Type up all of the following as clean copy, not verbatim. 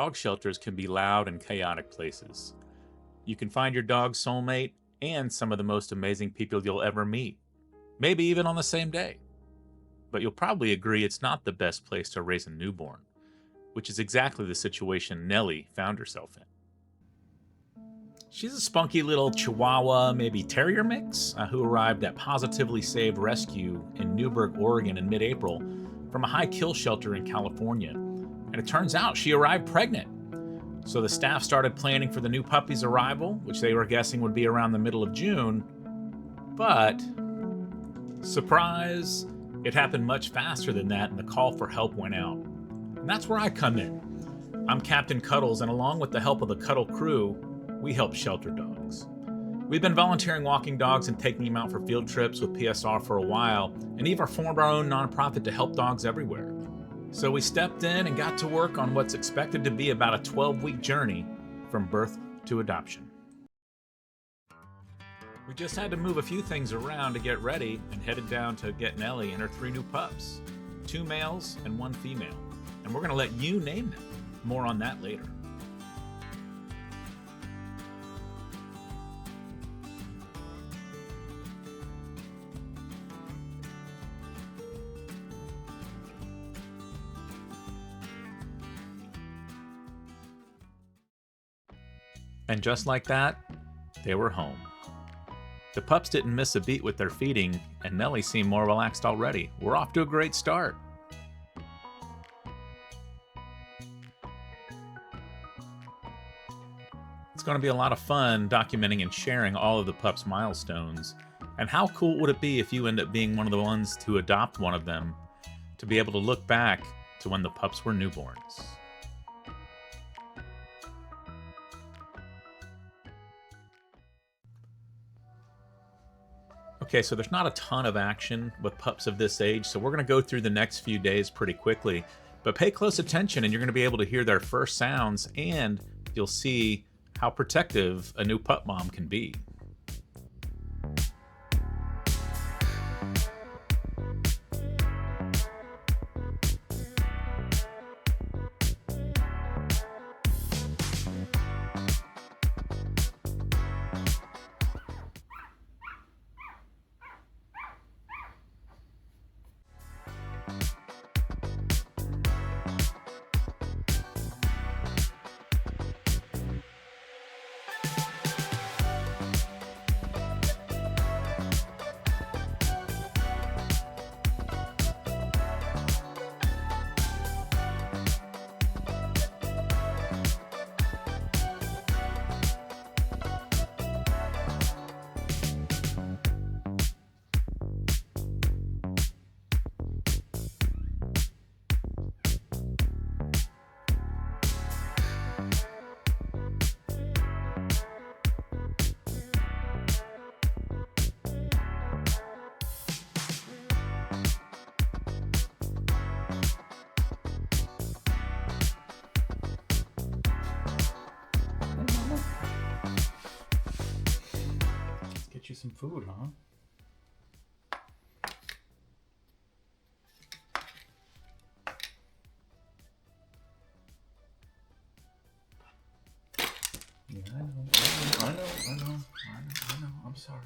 dog shelters can be loud and chaotic places. You can find your dog's soulmate and some of the most amazing people you'll ever meet, maybe even on the same day. But you'll probably agree it's not the best place to raise a newborn, which is exactly the situation Nelly found herself in. She's a spunky little Chihuahua, maybe Terrier mix, who arrived at Pawsitively Saved Rescue in Newberg, Oregon in mid-April from a high kill shelter in California. And it turns out she arrived pregnant. So the staff started planning for the new puppy's arrival, which they were guessing would be around the middle of June. But, surprise, it happened much faster than that and the call for help went out. And that's where I come in. I'm Captain Cuddles, and along with the help of the Cuddle crew, we help shelter dogs. We've been volunteering walking dogs and taking them out for field trips with PSR for a while, and even formed our own nonprofit to help dogs everywhere. So we stepped in and got to work on what's expected to be about a 12-week journey from birth to adoption. We just had to move a few things around to get ready and headed down to get Nelly and her 3 new pups, 2 males and 1 female. And we're going to let you name them. More on that later. And just like that, they were home. The pups didn't miss a beat with their feeding, and Nelly seemed more relaxed already. We're off to a great start. It's going to be a lot of fun documenting and sharing all of the pups' milestones. And how cool would it be if you end up being one of the ones to adopt one of them, to be able to look back to when the pups were newborns? Okay, so there's not a ton of action with pups of this age, so we're going to go through the next few days pretty quickly. But pay close attention and you're going to be able to hear their first sounds, and you'll see how protective a new pup mom can be. Get you some food, huh? Yeah, I know. I'm sorry.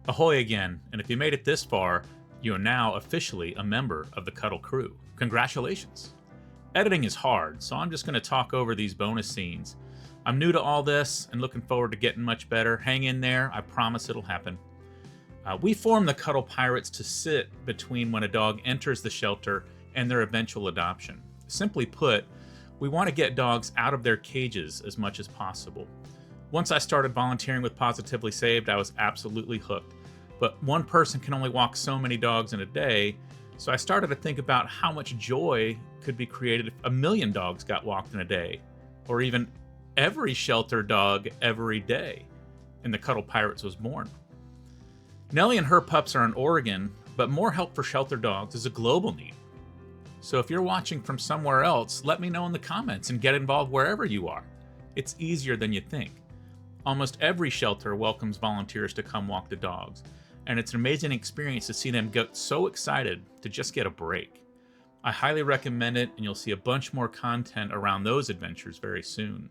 Ahoy again, and if you made it this far, you are now officially a member of the Cuddle crew. Congratulations! Editing is hard, so I'm just going to talk over these bonus scenes. I'm new to all this and looking forward to getting much better. Hang in there, I promise it'll happen. We form the Cuddle Pirates to sit between when a dog enters the shelter and their eventual adoption. Simply put, we want to get dogs out of their cages as much as possible. Once I started volunteering with Pawsitively Saved, I was absolutely hooked. But one person can only walk so many dogs in a day, so I started to think about how much joy could be created if 1 million dogs got walked in a day, or even every shelter dog every day. And the Cuddle Pirates was born. Nelly and her pups are in Oregon, but more help for shelter dogs is a global need. So if you're watching from somewhere else, let me know in the comments and get involved wherever you are. It's easier than you think. Almost every shelter welcomes volunteers to come walk the dogs, and it's an amazing experience to see them get so excited to just get a break. I highly recommend it, and you'll see a bunch more content around those adventures very soon.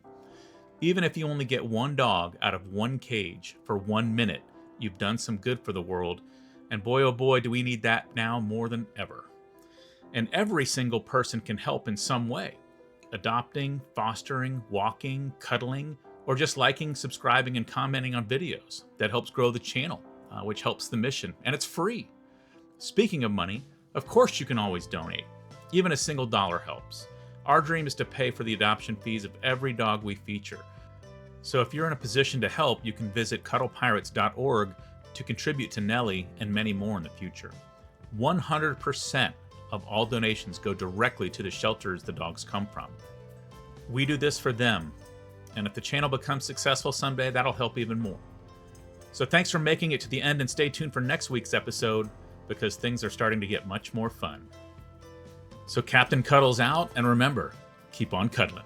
Even if you only get one dog out of one cage for 1 minute, you've done some good for the world, and boy oh boy do we need that now more than ever. And every single person can help in some way. Adopting, fostering, walking, cuddling, or just liking, subscribing, and commenting on videos. That helps grow the channel, which helps the mission, and it's free. Speaking of money, of course you can always donate. Even a single dollar helps. Our dream is to pay for the adoption fees of every dog we feature. So if you're in a position to help, you can visit cuddlepirates.org to contribute to Nelly and many more in the future. 100% of all donations go directly to the shelters the dogs come from. We do this for them, and if the channel becomes successful someday, that'll help even more. So thanks for making it to the end, and stay tuned for next week's episode, because things are starting to get much more fun. So Captain Cuddle's out, and remember, keep on cuddling.